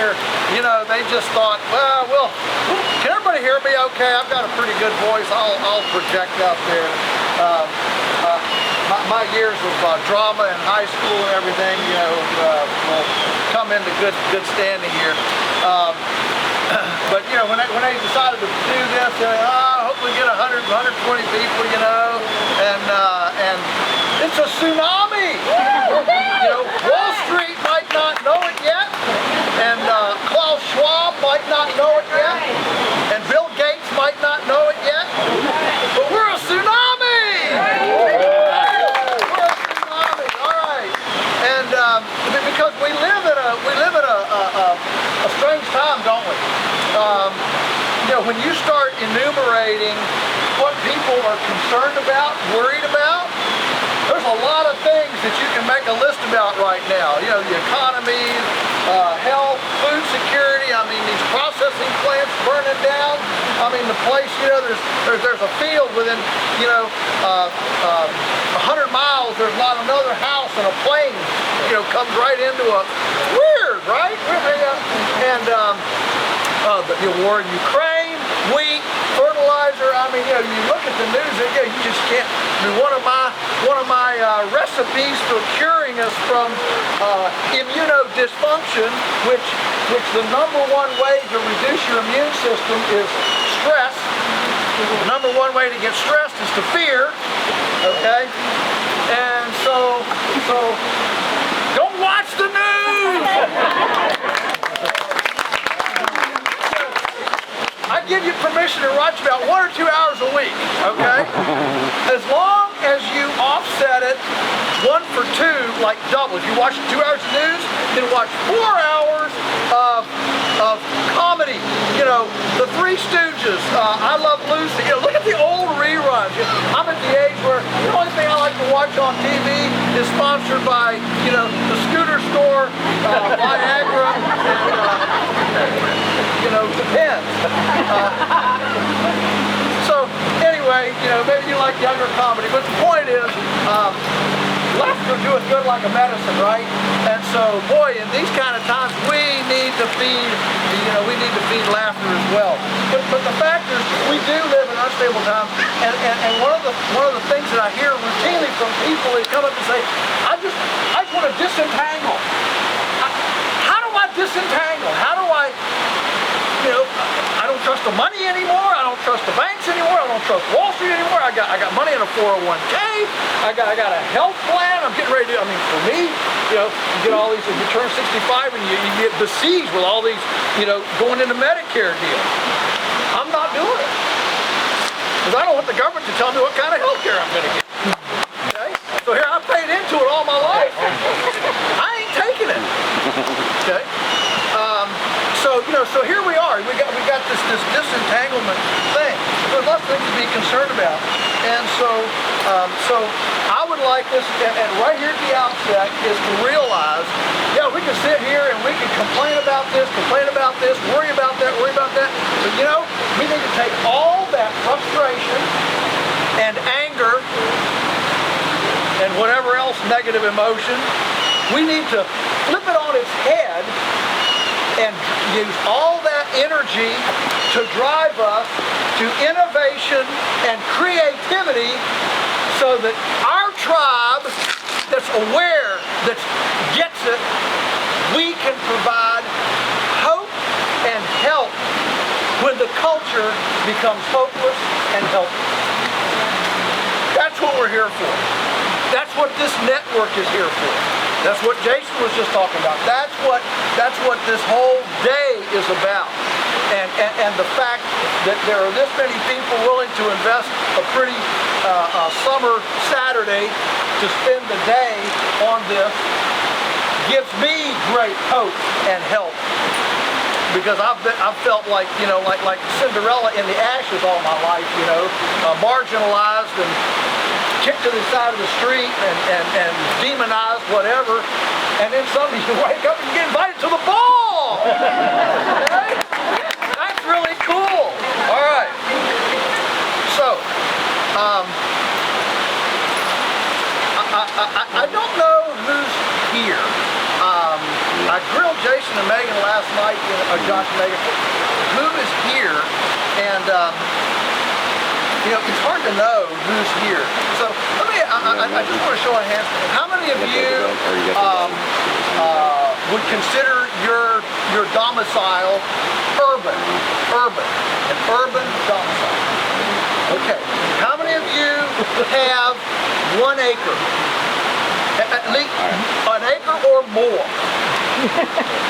here, they just thought, well, can everybody hear me okay? I've got a pretty good voice. I'll project out there. My years of drama in high school and everything, will come into good standing here. But when they decided to do this, hopefully get 100, 120 people, and it's a tsunami. Wall Street might not know it yet, and Klaus Schwab might not know it yet, and Bill Gates might not know it yet, but we're a tsunami. We're a tsunami. All right, and because we live in a strange time, don't we? When you start enumerating what people are concerned about, worried about, there's a lot of things that you can make a list about right now. The economy, health, food security. I mean, these processing plants burning down. I mean, the place, there's a field within, 100 miles. There's not another house, and a plane, comes right into a. Weird, right? And the war in Ukraine, wheat, fertilizer. I mean, you look at the news, you just can't. I mean, one of my recipes for curing us from immunodysfunction, which the #1 way to reduce your immune system is stress. The #1 way to get stressed is to fear. Okay, and so don't watch the news. I give you permission to watch about 1 or 2 hours a week, okay? As long as you offset it 1 for 2, like double. If you watch 2 hours of news, then watch 4 hours of comedy. The Three Stooges, I Love Lucy. Look at the old reruns. I'm at the age where the only thing I like to watch on TV is sponsored by, the scooter store, Viagra, and, Depends. So anyway, maybe you like younger comedy, but the point is, laughter doeth good like a medicine, right? And so, boy, in these kind of times, we need to feed, laughter as well. But the fact is, we do live in unstable times, and one of the things that I hear routinely from people is come up and say, I just want to disentangle. How do I disentangle? How do I? I don't trust the money anymore. I don't trust the banks anymore. I don't trust Wall Street anymore. I got money in a 401k. I got a health plan. I'm getting ready to. I mean, for me, you get all these. If you turn 65 and you get besieged with all these, going into Medicare deals. I'm not doing it because I don't want the government to tell me what kind of health care I'm going to get. Okay, so here I paid into it all my life. I ain't taking it. Okay. So here we are. We got this disentanglement thing. There's lots of things to be concerned about, and so I would like this, and right here at the outset, is to realize, we can sit here and we can complain about this, worry about that, but we need to take all that frustration and anger and whatever else negative emotion. We need to flip it on its head and use all that energy to drive us to innovation and creativity so that our tribe that's aware, that gets it, we can provide hope and help when the culture becomes hopeless and helpless. That's what we're here for. That's what this network is here for. That's what Jason was just talking about. That's what this whole day is about. And the fact that there are this many people willing to invest a pretty summer Saturday to spend the day on this gives me great hope and help. Because I've felt like like Cinderella in the ashes all my life, marginalized and kicked to the side of the street and demonized, whatever, and then suddenly you wake up and you get invited to the ball. Okay? That's really cool. All right. So, I don't know who's here. I grilled Jason and Megan last night negative. Who is here? And it's hard to know who's here. So let me. I just want to show a hand. How many of you would consider your domicile urban? An urban domicile. Okay. How many of you have 1 acre? At least an acre or more.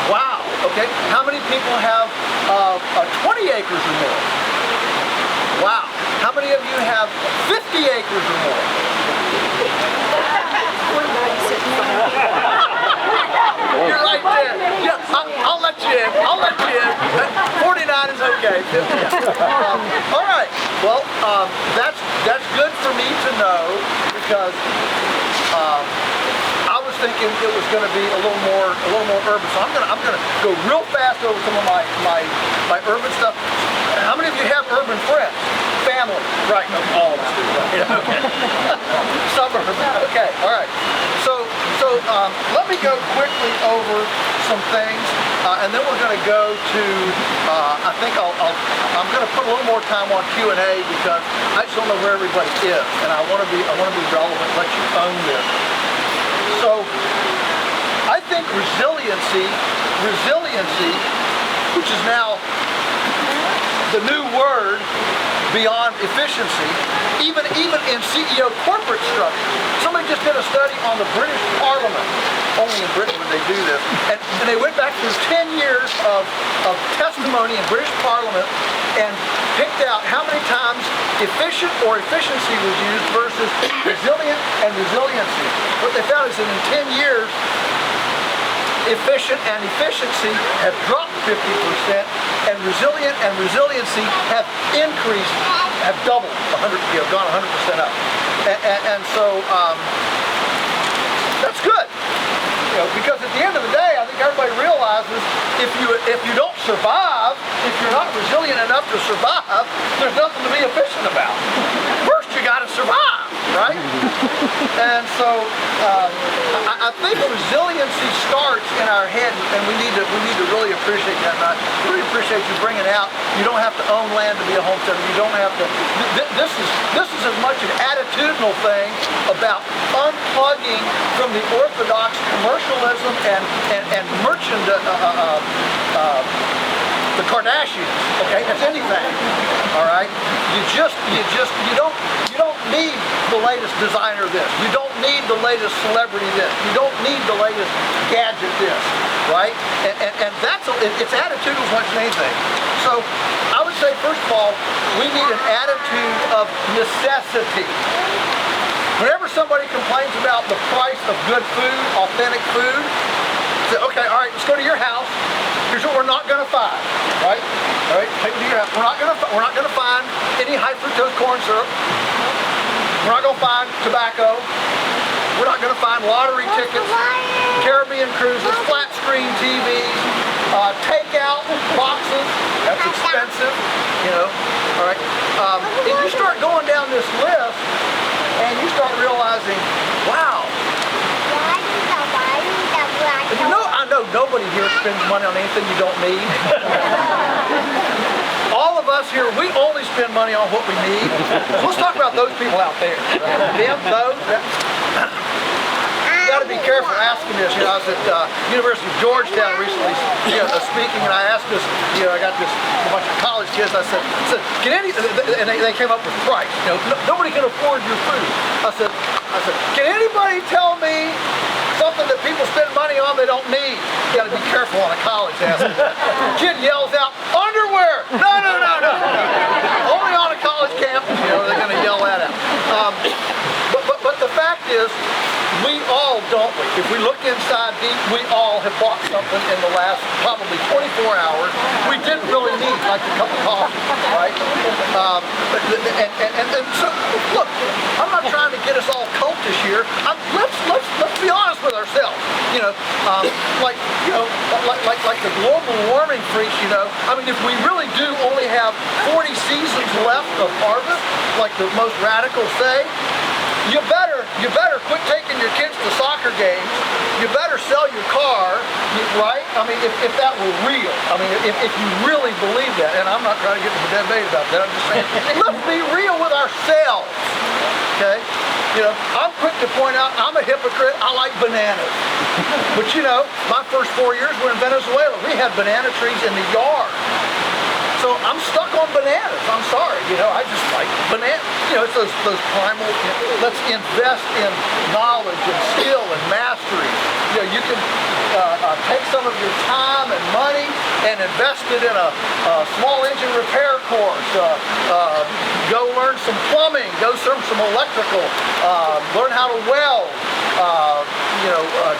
Wow. Okay. How many people have 20 acres or more? Wow. How many of you have 50 acres or more? You're right there. Yeah, I'll let you in. I'll let you in. 49 is okay. 50. All right. Well, that's good for me to know because I was thinking it was going to be a little more urban. So I'm gonna go real fast over some of my urban stuff. How many of you have urban friends? Family, right? No, all of us do. Right? Okay. Suburban. Okay. All right. So let me go quickly over some things, and then we're going to go to. I think I'm going to put a little more time on Q&A because I just don't know where everybody is, and I want to be relevant. Let you own this. So I think resiliency, which is now the new word beyond efficiency, even in CEO corporate structure. Somebody just did a study on the British Parliament. Only in Britain would they do this. And they went back through 10 years of testimony in British Parliament and picked out how many times efficient or efficiency was used versus resilient and resiliency. What they found is that in 10 years, efficient and efficiency have dropped 50%, and resilient and resiliency have increased, have doubled, gone 100% up. And so that's good, because at the end of the day, I think everybody realizes if you don't survive, if you're not resilient enough to survive, there's nothing to be efficient about. First, you got to survive, right? And so I think resiliency starts in our head, and we need to really appreciate that. And I really appreciate you bringing out. You don't have to own land to be a homesteader. You don't have to. This is as much an attitudinal thing about unplugging from the orthodox commercialism and merchant. The Kardashians, okay? That's anything, all right? You don't need the latest designer this. You don't need the latest celebrity this. You don't need the latest gadget this, right? And it's attitude as much as anything. So I would say, first of all, we need an attitude of necessity. Whenever somebody complains about the price of good food, authentic food, say, okay, all right, let's go to your house. Here's what we're not going to find, right? All right, take me to your house. We're not going to find any high fructose corn syrup. We're not going to find tobacco. We're not going to find lottery tickets, Caribbean cruises, flat screen TVs, takeout boxes. That's expensive, All right. If you start going down this list, and you start realizing, wow. I know nobody here spends money on anything you don't need. All of us here, we only spend money on what we need. So let's talk about those people out there. Those. You got to be careful asking this. I was at University of Georgetown recently, speaking, and I asked this. I got a bunch of college kids. I said, and they came up with price. Nobody can afford your food. I said, can anybody tell me something that people spend money on they don't need? You got to be careful on a college asking. Kid yells out, underwear. No. Only on a college campus, they're going to yell that out. But the fact is, we all, don't we? If we look inside deep, we all have bought something in the last probably 24 hours we didn't really need, like a cup of coffee, right? And so, look, I'm not trying to get us all cultish here. Let's be honest with ourselves. Like the global warming freaks. If we really do only have 40 seasons left of harvest, like the most radicals say, you better quit taking your kids to soccer games. You better sell your car, right? I mean, if that were real, I mean, if you really believe that, and I'm not trying to get into a debate about that, I'm just saying, let's be real with ourselves, okay? You know, I'm quick to point out I'm a hypocrite. I like bananas. But you know, my first 4 years were in Venezuela. We had banana trees in the yard. So I'm stuck on bananas. I'm sorry. You know, I just like bananas. You know, it's those primal, let's invest in knowledge and skill and mastery. You know, you can take some of your time and money and invest it in a small engine repair course. Go learn some plumbing. Go learn some electrical. Learn how to weld.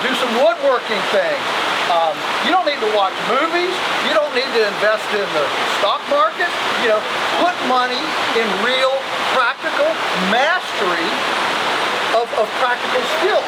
Do some woodworking things. You don't need to watch movies. You don't need to invest in the stock market. You know, put money in real, practical mastery of practical skills.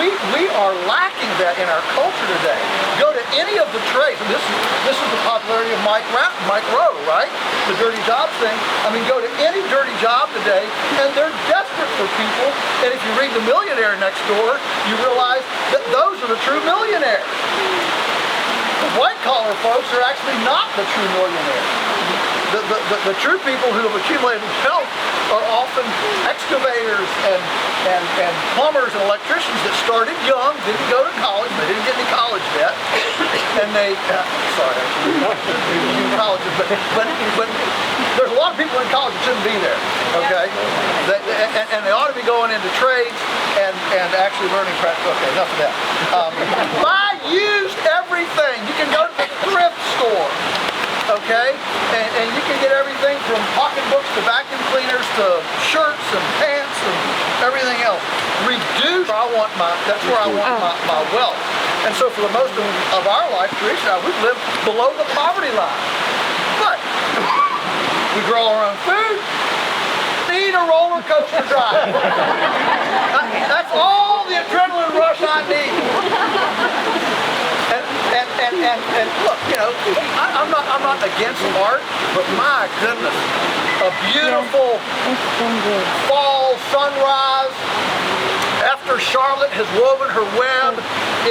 We are lacking that in our culture today. Go to any of the trades. And this is the popularity of Mike Rowe, right? The dirty jobs thing. I mean, go to any dirty job today, and they're desperate for people. And if you read The Millionaire Next Door, you realize that those are the true millionaires. The white-collar folks are actually not the true millionaires. The true people who have accumulated wealth are often excavators and plumbers and electricians that started young, didn't go to college, they didn't get any college debt, and they, sorry, actually, not college, but there's a lot of people in college that shouldn't be there, okay? And they ought to be going into trades and actually learning practice. Okay, enough of that. Buy used everything. You can go to the thrift store. Okay, and you can get everything from pocketbooks to vacuum cleaners to shirts and pants and everything else. Reduce. That's where I want my wealth. And so for the most of our life, Teresa, we've lived below the poverty line. But we grow our own food. Need a roller coaster ride. That's all the adrenaline rush I need. And look, you know, I'm not against art, but my goodness, a beautiful fall sunrise after Charlotte has woven her web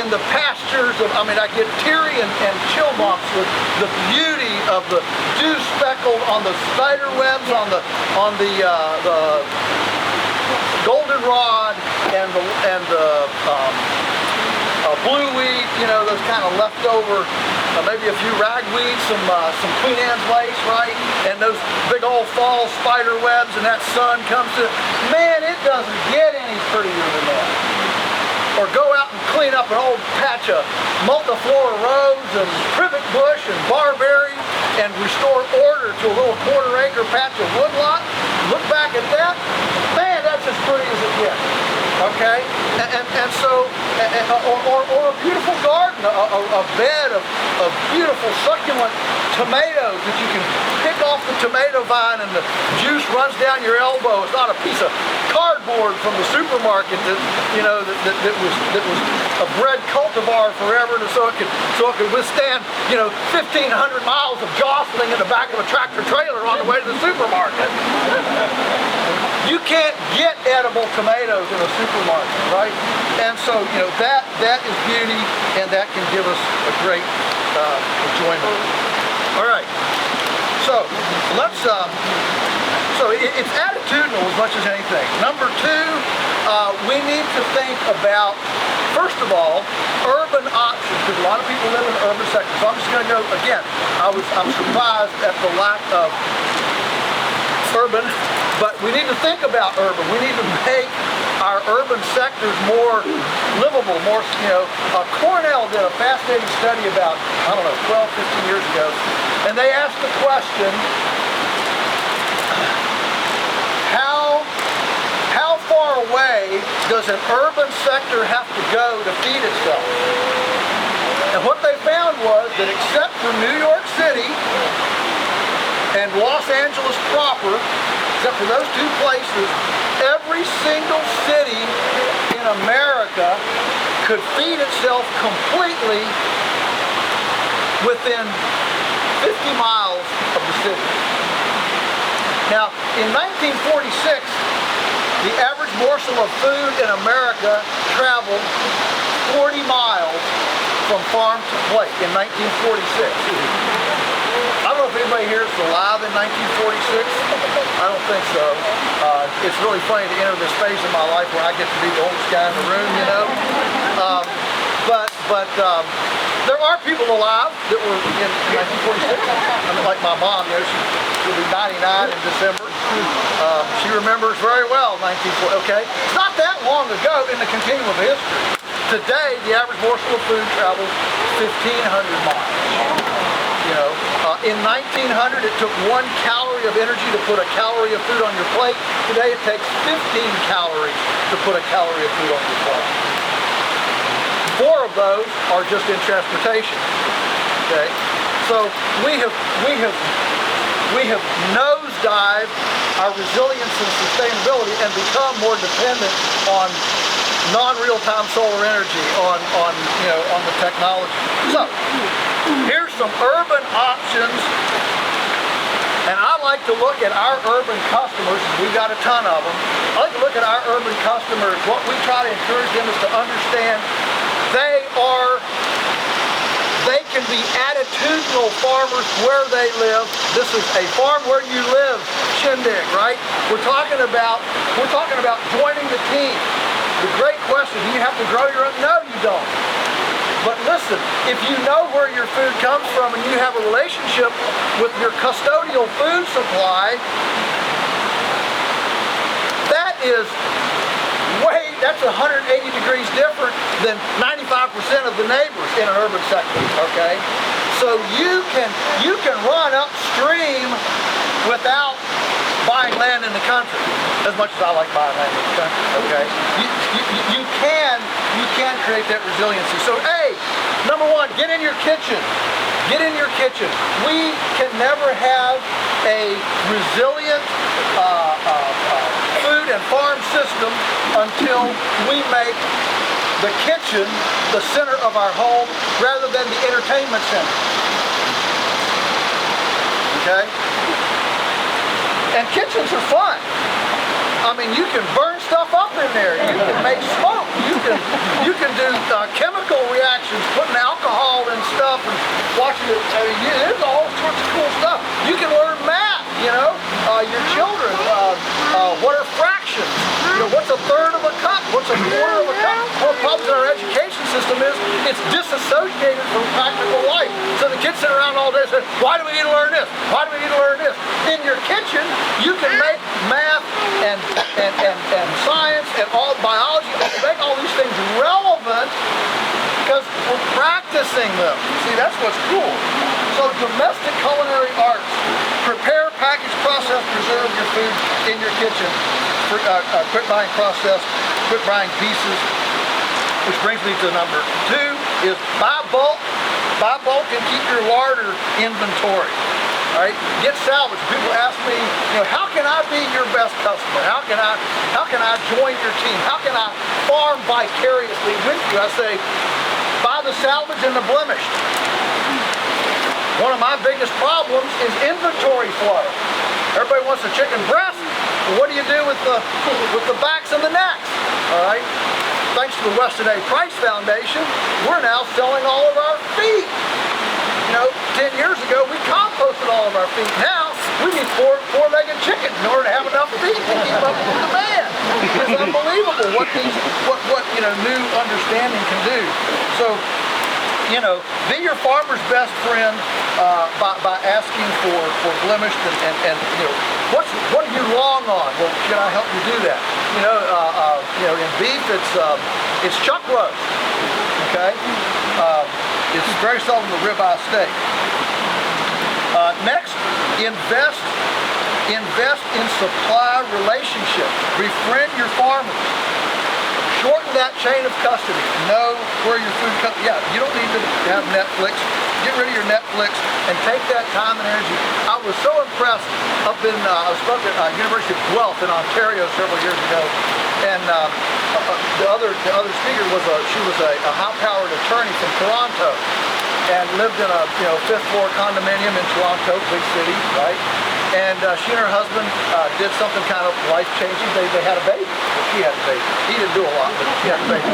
in the pastures of, I mean, I get teary and chill bumps with the beauty of the dew speckled on the spider webs on the goldenrod and the blue weed, you know, those kind of leftover, maybe a few ragweed, some Queen Anne's lace, right? And those big old fall spider webs, and that sun comes to, man, it doesn't get any prettier than that. Or go out and clean up an old patch of multiflora rose and privet bush and barberry and restore order to a little quarter-acre patch of woodlot. Look back at that, man, that's as pretty as it gets. Okay, and so, or a beautiful garden, a bed of beautiful succulent tomatoes that you can pick off the tomato vine and the juice runs down your elbow. It's not a piece of cardboard from the supermarket that that was a bred cultivar forever, so it could withstand 1,500 miles of jostling in the back of a tractor trailer on the way to the supermarket. You can't get edible tomatoes in a supermarket, right? And so, that is beauty, and that can give us a great enjoyment. All right. So it's attitudinal as much as anything. Number two, we need to think about, first of all, urban options, because a lot of people live in urban sectors. So I'm just going to go again. I'm surprised at the lack of urban, but we need to think about urban. We need to make our urban sectors more livable, more, Cornell did a fascinating study about, 12, 15 years ago, and they asked the question, how far away does an urban sector have to go to feed itself? And what they found was that except for New York City and Los Angeles proper, except for those two places, every single city in America could feed itself completely within 50 miles of the city. Now, in 1946, the average morsel of food in America traveled 40 miles from farm to plate in 1946. I don't know if anybody here is alive in 1946. I don't think so. It's really funny to enter this phase in my life where I get to be the oldest guy in the room, you know. But there are people alive that were in 1946. I mean, like my mom, you know, she'll be 99 in December. She remembers very well 1940. Okay, it's not that long ago in the continuum of history. Today, the average morsel of food travels 1,500 miles. You know, in 1900, it took 1 calorie of energy to put a calorie of food on your plate. Today, it takes 15 calories to put a calorie of food on your plate. 4 of those are just in transportation. Okay, so we have nosedived our resilience and sustainability and become more dependent on non-real-time solar energy, on the technology. So here's some urban options, and I like to look at our urban customers. We've got a ton of them. I like to look at our urban customers. What we try to encourage them is to understand they can be attitudinal farmers where they live. This is a farm where you live shindig, right? We're talking about joining the team. The great question, do you have to grow your own? No, you don't. But listen, if you know where your food comes from and you have a relationship with your custodial food supply, that's 180 degrees different than 95% of the neighbors in an urban sector, okay? So you can run upstream without buying land in the country, as much as I like buying land in the country, okay? You can create that resiliency. So A, number 1, get in your kitchen. Get in your kitchen. We can never have a resilient food and farm system until we make the kitchen the center of our home rather than the entertainment center. Okay? And kitchens are fun. I mean, you can burn stuff up in there. You can make smoke. You can do chemical reactions, putting alcohol in stuff and watching it. I mean, there's all sorts of cool stuff. You can learn math. You know, your children. What are fractions? You know, what's a third of a cup? What's a quarter of a cup? One of the problems in our education system is it's disassociated from practical life. So the kids sit around all day and say, "Why do we need to learn this? Why do we need to learn this?" In your kitchen, you can make math and science and all biology, make all these things relevant because we're practicing them. See, that's what's cool. So domestic culinary arts, prepare, package, process, preserve your food in your kitchen. Quit buying processed, quit buying pieces. Which brings me to number 2 is buy bulk. Buy bulk and keep your larder inventory. All right, get salvage. People ask me, you know, how can I be your best customer? How can I join your team? How can I farm vicariously with you? I say, buy the salvage and the blemished. One of my biggest problems is inventory flow. Everybody wants a chicken breast. Well, what do you do with the backs and the necks? All right. Thanks to the Weston A. Price Foundation, we're now selling all of our feet. You know, 10 years ago, we composted all of our feet. Now, we need four-legged chickens in order to have enough feet to keep up with the demand. It's unbelievable what new understanding can do. So, you know, be your farmer's best friend by asking for blemished and you know, what are you long on? Well, can I help you do that? You know, in beef it's chuck roast. Okay. It's very seldom a ribeye steak. Next, invest in supply relationships. Befriend your farmers. Shorten that chain of custody. Know where your food comes. Yeah, you don't need to have Netflix. Get rid of your Netflix and take that time and energy. I was so impressed up in, I spoke at University of Guelph in Ontario several years ago, and the other speaker was she was a high-powered attorney from Toronto, and lived in a 5th floor condominium in Toronto, big city, right? And she and her husband did something kind of life-changing. They had a baby. She had a baby. He didn't do a lot, but she had a baby.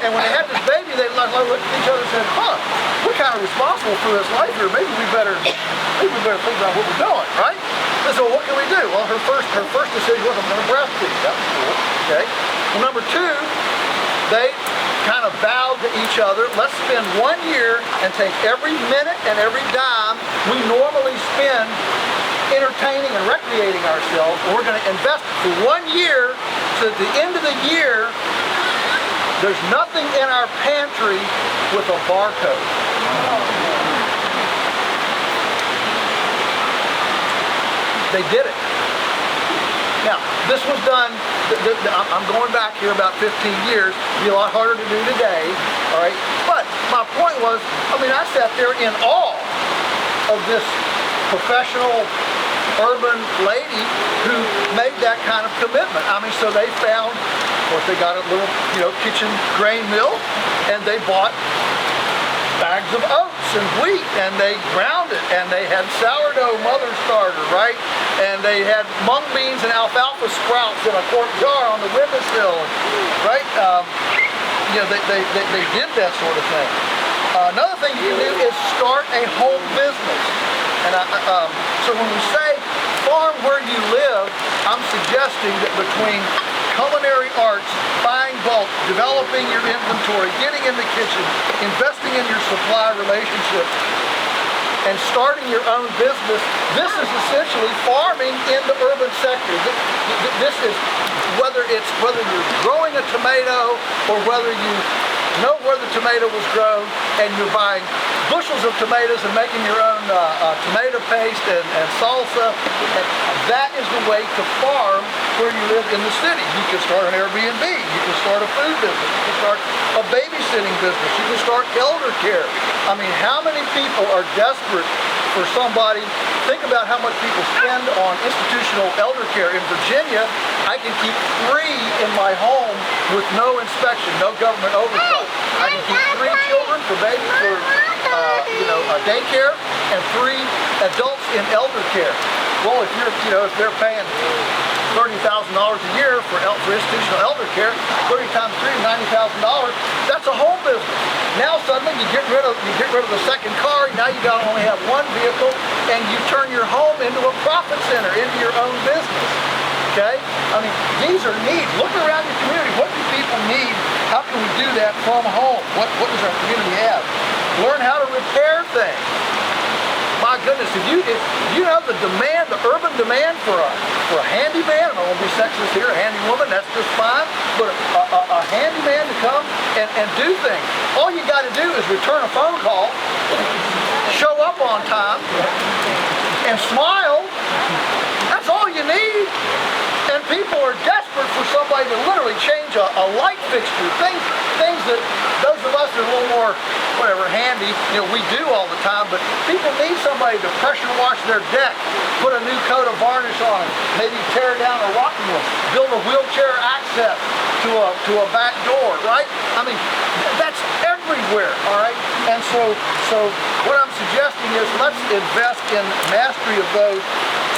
And when they had this baby, they looked at each other and said, huh, we're kind of responsible for this life here. Maybe we better think about what we're doing, right? And so what can we do? Well, her first decision was, I'm going to breastfeed. That was cool. Okay. Well, number two, they kind of vowed to each other, let's spend 1 year and take every minute and every dime we normally spend entertaining and recreating ourselves. We're going to invest for 1 year, so at the end of the year, there's nothing in our pantry with a barcode. They did it. Now, this was done, I'm going back here about 15 years, it'd be a lot harder to do today, all right? But my point was, I mean, I sat there in awe of this professional urban lady who made that kind of commitment. I mean, so they found, of course, they got a little, kitchen grain mill, and they bought bags of oats and wheat, and they ground it, and they had sourdough mother starter, right? And they had mung beans and alfalfa sprouts in a quart jar on the windowsill, right? They did that sort of thing. Another thing you can do is start a home business. And so when we say farm where you live, I'm suggesting that between culinary arts, buying bulk, developing your inventory, getting in the kitchen, investing in your supply relationship, and starting your own business, this is essentially farming in the urban sector. This is whether you're growing a tomato or whether you know where the tomato was grown and you're buying bushels of tomatoes and making your own tomato paste and salsa. And that is the way to farm where you live in the city. You can start an Airbnb, you can start a food business, you can start a babysitting business, you can start elder care. I mean, how many people are desperate for somebody? Think about how much people spend on institutional elder care. In Virginia, I can keep 3 in my home with no inspection, no government oversight. I can keep 3 children for daycare and 3 adults in elder care. Well, if they're paying $30,000 a year for institutional elder care, 30 times 3 is $90,000. That's a home business. Now suddenly you get rid of the second car. Now you got to only have 1 vehicle, and you turn your home into a profit center, into your own business. Okay? I mean, these are needs. Look around your community. What do people need? How can we do that from home? What does our community have? Learn how to repair things. My goodness, if you know the demand, the urban demand for a handyman, I don't want to be sexist here, a handy woman, that's just fine, but a handyman to come and do things. All you got to do is return a phone call, show up on time, and smile. That's all you need. And people are desperate for somebody to literally change a light fixture, things that those of us that are a little more, handy, we do all the time, but people need somebody to pressure wash their deck, put a new coat of varnish on it, maybe tear down a rocking wheel, build a wheelchair access to a back door, right? I mean, that's everywhere, all right? And so what I'm suggesting is let's invest in mastery of those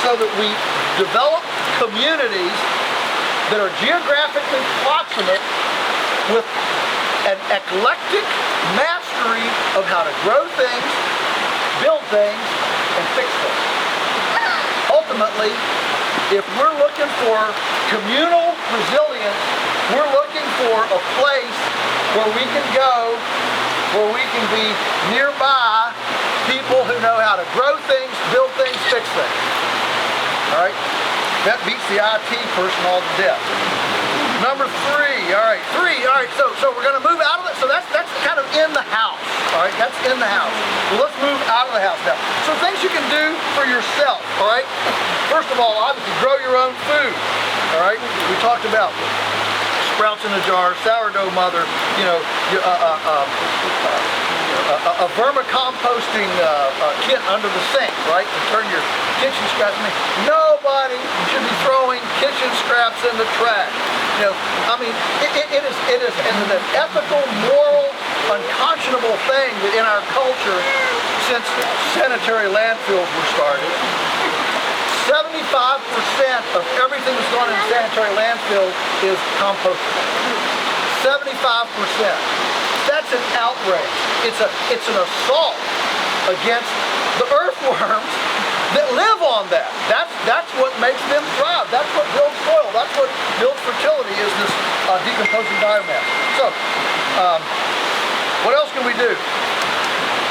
so that we develop communities that are geographically proximate with an eclectic mastery of how to grow things, build things, and fix things. Ultimately, if we're looking for communal resilience, we're looking for a place where we can go, where we can be nearby people who know how to grow things, build things, fix things. All right? That beats the IT person all to death. Number 3, all right, so we're going to move out of it. So that's kind of in the house, all right? That's in the house. Well, let's move out of the house now. So things you can do for yourself, all right? First of all, obviously, grow your own food, all right? We talked about sprouts in a jar, sourdough mother, a vermicomposting kit under the sink, right? To turn your kitchen scraps. I mean, nobody should be throwing kitchen scraps in the trash. It is an ethical, moral, unconscionable thing that in our culture, since sanitary landfills were started, 75% of everything that's gone in the sanitary landfill is composted. 75%. That's an outrage. It's an assault against the earthworms that live on that. That's what makes them thrive. That's what builds soil. That's what builds fertility, is this decomposing biomass. So, what else can we do?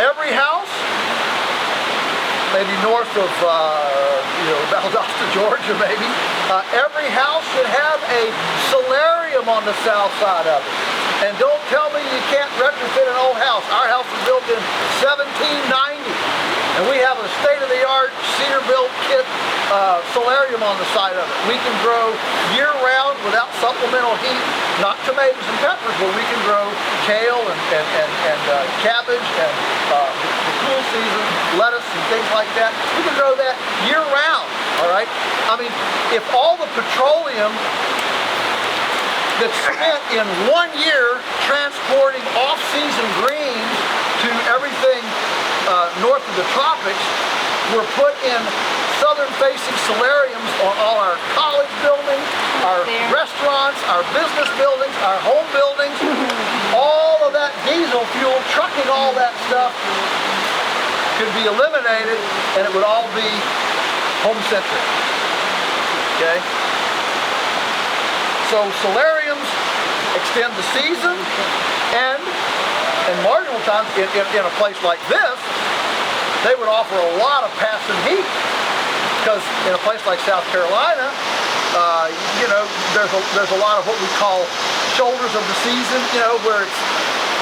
Every house, maybe north of Valdosta, Georgia, maybe, every house should have a solarium on the south side of it. And don't tell me you can't retrofit an old house. Our house was built in 1790, and we have a state-of-the-art cedar-built kit solarium on the side of it. We can grow year-round without supplemental heat, not tomatoes and peppers, but we can grow kale and cabbage and the cool season lettuce and things like that. We can grow that year-round, all right? I mean, if all the petroleum that's spent in 1 year transporting off-season greens to everything north of the tropics were put in southern-facing solariums on all our college buildings, our restaurants, our business buildings, our home buildings, all of that diesel fuel, trucking all that stuff could be eliminated, and it would all be home-centric, okay? So solariums extend the season, and in marginal times, in a place like this, they would offer a lot of passive heat. Because in a place like South Carolina, there's a lot of what we call shoulders of the season, where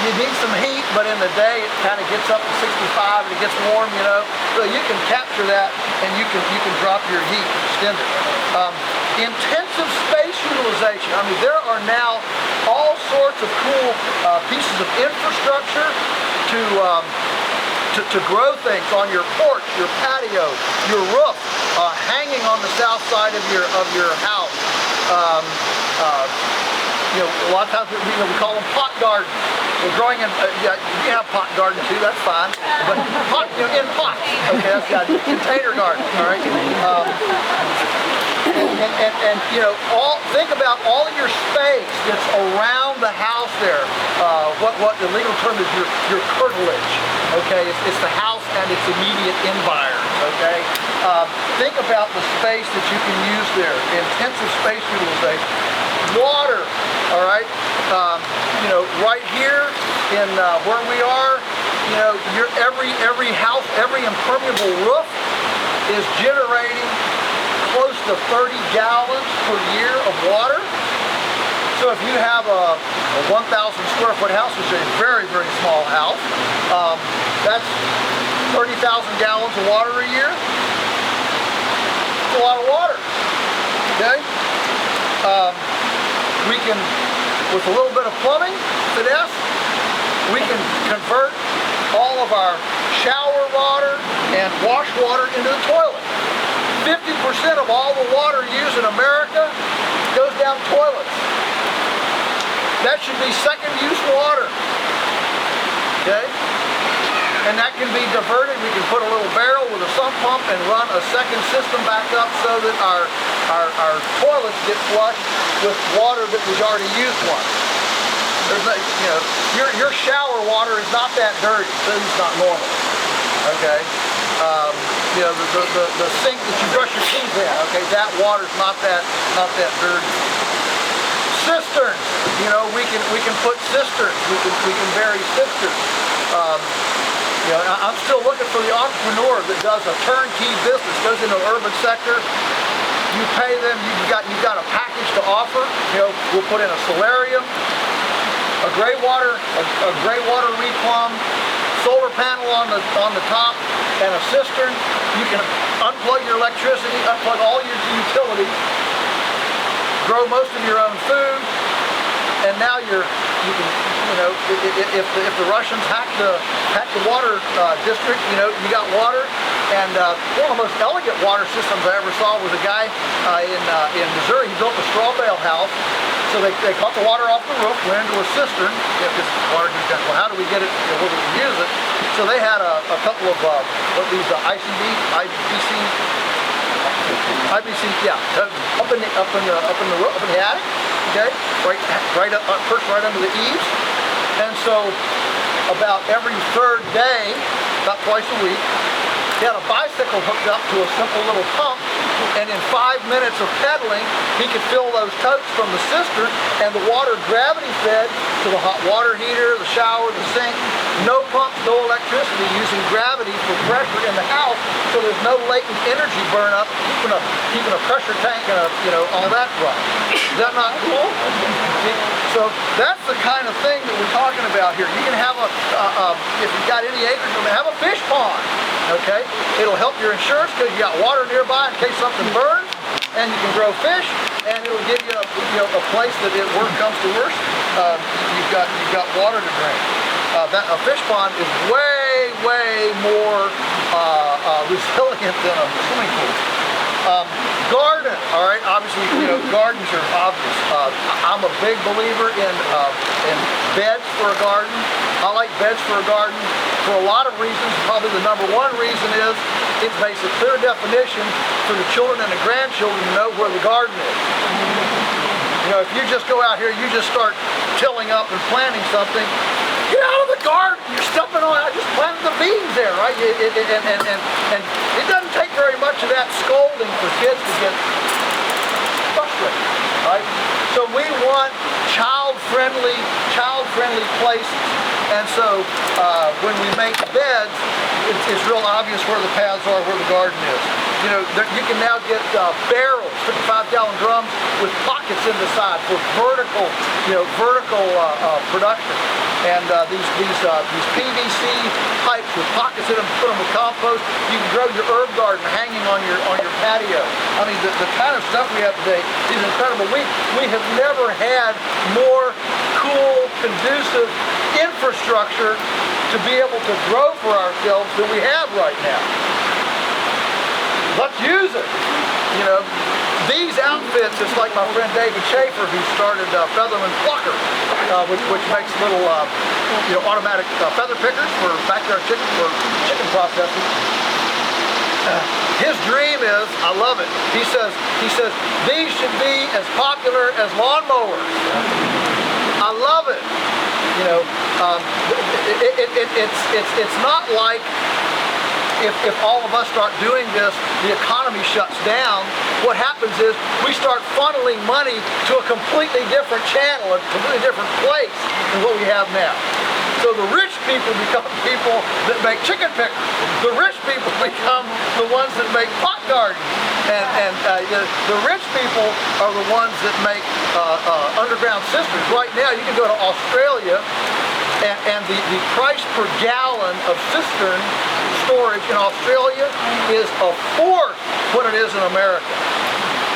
you need some heat, but in the day it kind of gets up to 65 and it gets warm, So you can capture that, and you can drop your heat, extend it. Intensive space utilization. I mean, there are now all sorts of cool pieces of infrastructure to grow things on your porch, your patio, your roof, hanging on the south side of your house. A lot of times we call them pot gardens. We're growing in, you can have pot garden too, that's fine. But in pots, okay, that's got container garden, all right? Think about all of your space that's around the house there. What the legal term is your curtilage, okay? It's the house and its immediate environs, okay? Think about the space that you can use there. Intensive space utilization. Water, all right? Right here in where we are, every house, every impermeable roof is generating close to 30 gallons per year of water. So if you have a 1,000 square foot house, which is a very, very small house, that's 30,000 gallons of water a year. It's a lot of water, okay? We can, with a little bit of plumbing finesse, we can convert all of our shower water and wash water into the toilet. 50% of all the water used in America goes down toilets. That should be second use water, okay? And that can be diverted. We can put a little barrel with a sump pump and run a second system back up so that our toilets get flushed with water that was already used once. There's no, your shower water is not that dirty, so it's not normal, okay? The sink that you brush your teeth in, okay, that water's not that dirty. Cisterns, we can put cisterns. We can bury cisterns. I'm still looking for the entrepreneur that does a turnkey business, goes into an urban sector. You pay them. You've got a package to offer. We'll put in a solarium, a gray water reclum, solar panel on the top, and a cistern. You can unplug your electricity, unplug all your utilities, grow most of your own food, and now you can, if the Russians hack the water district, you got water. And one of the most elegant water systems I ever saw was a guy in Missouri. He built a straw bale house. So they caught the water off the roof, went into a cistern. Because water just got, well, how do we get it? Where do we use it? So they had a couple of these IBC up in the attic, okay, perched right under the eaves. And so about every third day, about twice a week, he had a bicycle hooked up to a simple little pump, and in 5 minutes of pedaling, he could fill those totes from the cistern, and the water gravity fed to the hot water heater, the shower, the sink. No pumps, no electricity, using gravity for pressure in the house, so there's no latent energy burn up, keeping a pressure tank and all that right. Is that not cool? So that's the kind of thing that we're talking about here. You can have if you've got any acres, you can have a fish pond. Okay, it'll help your insurance because you got water nearby in case something burns, and you can grow fish, and it'll give you a place that if worst comes to worst, you've got water to drink. A fish pond is way more resilient than a swimming pool. Garden, all right. Obviously, gardens are obvious. I'm a big believer in beds for a garden. I like beds for a garden for a lot of reasons. Probably the number one reason is it makes a clear definition for the children and the grandchildren to know where the garden is. If you just go out here, you just start tilling up and planting something, get out of the garden. You're stepping on. I just planted the beans there, right? And it doesn't take very much of that scolding for kids to get frustrated, right? So we want child-friendly places. And so when we make beds, it's real obvious where the paths are, where the garden is. You can now get barrels, 55-gallon drums with pockets in the side for vertical production. And these PVC pipes with pockets in them, put them with compost. You can grow your herb garden hanging on your patio. I mean, the kind of stuff we have today is incredible. We have never had more cool, conducive infrastructure to be able to grow for ourselves than we have right now. Let's use it. These outfits, it's like my friend David Schaefer, who started Featherman Plucker, which makes little automatic feather pickers for backyard chicken processing. His dream is, I love it. He says these should be as popular as lawnmowers. I love it. It's not like if all of us start doing this, the economy shuts down. What happens is we start funneling money to a completely different channel, a completely different place than what we have now. So the rich people become people that make chicken pickers. The rich people become the ones that make pot gardens. And the rich people are the ones that make underground cisterns. Right now, you can go to Australia, and the price per gallon of cistern storage in Australia is a fourth what it is in America.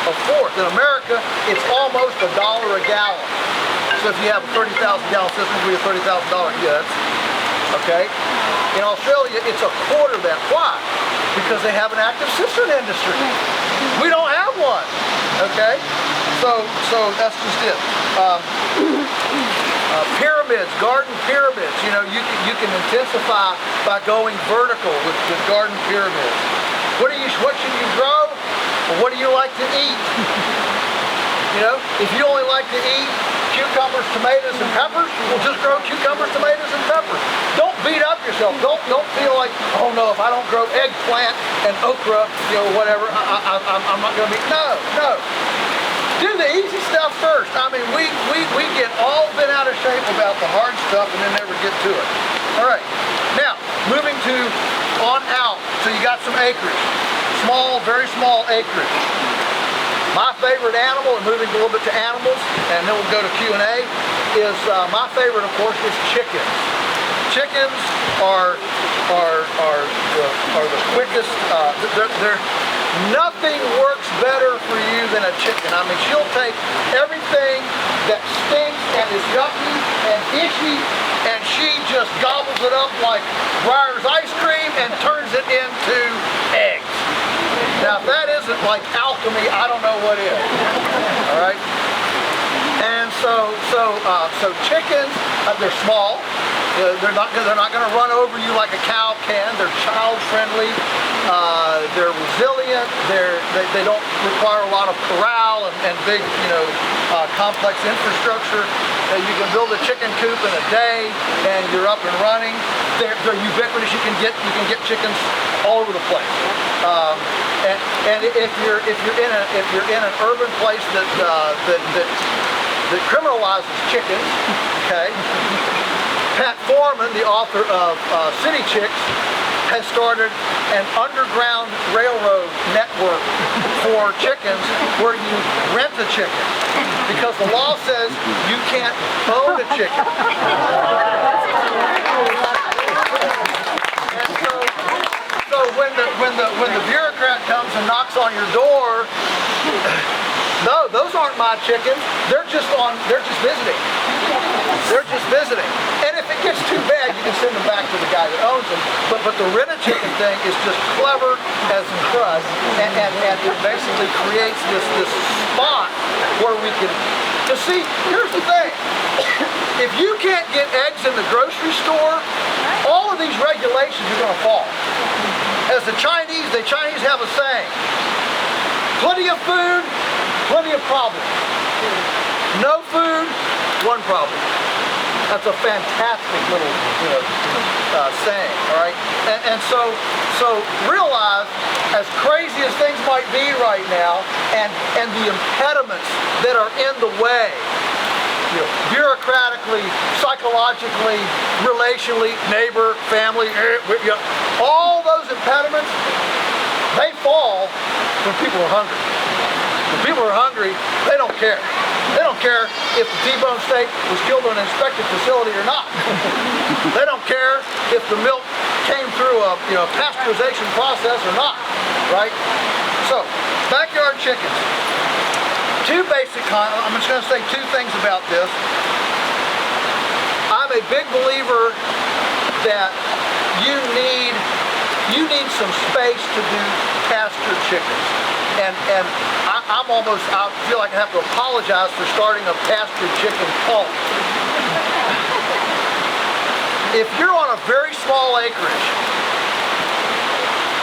A fourth. In America, it's almost $1 a gallon. So if you have a 30,000 gallon cistern, it'll be a $30,000 goods. Okay? In Australia, it's a quarter that. Why? Because they have an active cistern industry. We don't have one. Okay? So that's just it. Pyramids, garden pyramids. You can intensify by going vertical with garden pyramids. What should you grow? Or what do you like to eat? If you only like to eat cucumbers, tomatoes, and peppers, well, just grow cucumbers, tomatoes, and peppers. Don't beat up yourself. Don't feel like, oh no, if I don't grow eggplant and okra, whatever, I'm not going to be. No. Do the easy stuff first. I mean, we get all bent out of shape about the hard stuff and then never get to it. All right. Now, moving on out. So you got some acreage. Small, very small acreage. My favorite animal, and moving a little bit to animals, and then we'll go to Q&A, is my favorite, of course, is chickens. Chickens are the quickest. Nothing works better for you than a chicken. I mean, she'll take everything that stinks and is yucky and ishy, and she just gobbles it up like Breyer's ice cream and turns it into eggs. Now, if that isn't like alchemy, I don't know what is. All right. And so chickens, they're small. They're not going to run over you like a cow can. They're child friendly. They're resilient. They don't require a lot of corral and big, complex infrastructure. You can build a chicken coop in a day, and you're up and running. They're ubiquitous. You can get chickens all over the place. And if you're in an urban place that criminalizes chickens, okay. Pat Foreman, the author of City Chicks, has started an underground railroad network for chickens where you rent a chicken because the law says you can't own a chicken. And so when the bureaucrat comes and knocks on your door, no, those aren't my chickens. They're just visiting. They're just visiting. And if it gets too bad, you can send them back to the guy that owns them. But the rented chicken thing is just clever as crud, and it basically creates this spot where we can. You see, here's the thing. If you can't get eggs in the grocery store, all of these regulations are going to fall. As the Chinese have a saying: plenty of food, plenty of problems. No food, one problem. That's a fantastic little saying, all right? And so realize, as crazy as things might be right now, and the impediments that are in the way, bureaucratically, psychologically, relationally, neighbor, family, all those impediments, they fall when people are hungry. When people are hungry, they don't care. They don't care if the T-bone steak was killed in an inspected facility or not. They don't care if the milk came through a pasteurization process or not, right? So, backyard chickens. Two basic, I'm just going to say two things about this. I'm a big believer that you need some space to do pastured chickens. And I feel like I have to apologize for starting a pastured chicken cult. If you're on a very small acreage,